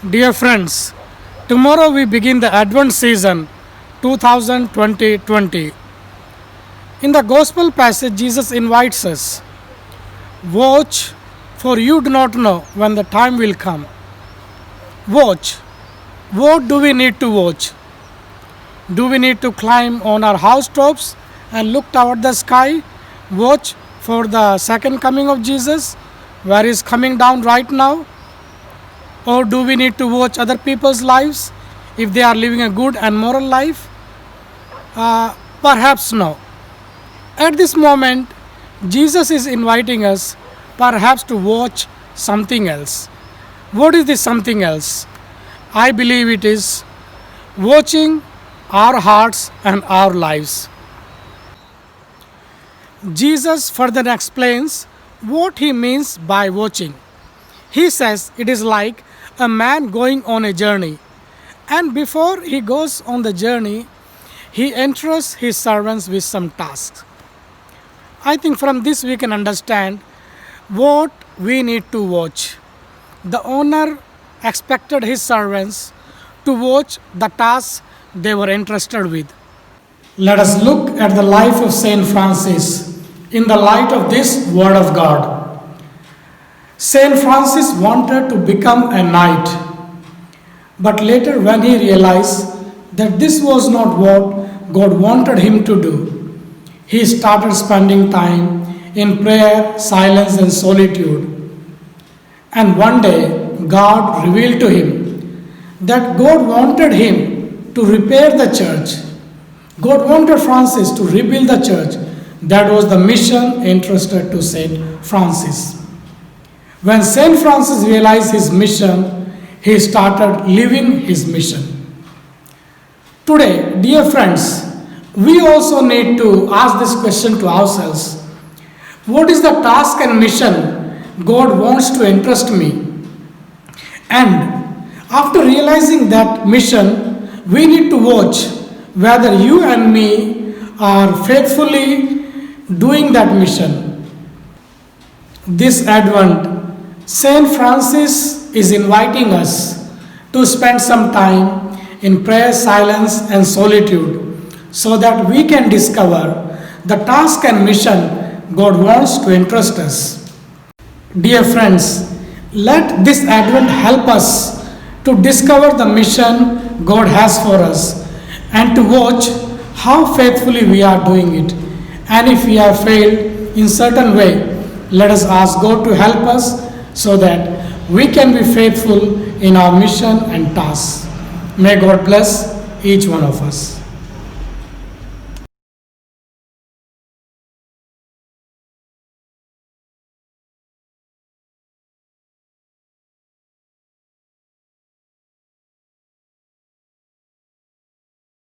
Dear friends, tomorrow we begin the Advent season 2020. In the Gospel passage, Jesus invites us, watch, for you do not know when the time will come. Watch. What do we need to watch? Do we need to climb on our housetops and look toward the sky? Watch for the second coming of Jesus, where he is coming down right now? Or do we need to watch other people's lives if they are living a good and moral life? Perhaps no. At this moment, Jesus is inviting us perhaps to watch something else. What is this something else? I believe it is watching our hearts and our lives. Jesus further explains what he means by watching. He says it is like a man going on a journey, and before he goes on the journey, he entrusts his servants with some tasks. I think from this we can understand what we need to watch. The owner expected his servants to watch the tasks they were entrusted with. Let us look at the life of Saint Francis in the light of this Word of God. Saint Francis wanted to become a knight, but later, when he realized that this was not what God wanted him to do, he started spending time in prayer, silence, and solitude. And one day, God revealed to him that God wanted him to repair the church. God wanted Francis to rebuild the church. That was the mission entrusted to Saint Francis. When Saint Francis realized his mission, he started living his mission. Today, dear friends, we also need to ask this question to ourselves. What is the task and mission God wants to entrust me? And after realizing that mission, we need to watch whether you and me are faithfully doing that mission. This Advent, Saint Francis is inviting us to spend some time in prayer, silence, and solitude so that we can discover the task and mission God wants to entrust us. Dear friends, let this Advent help us to discover the mission God has for us and to watch how faithfully we are doing it. And if we have failed in certain way, let us ask God to help us so that we can be faithful in our mission and tasks. May God bless each one of us.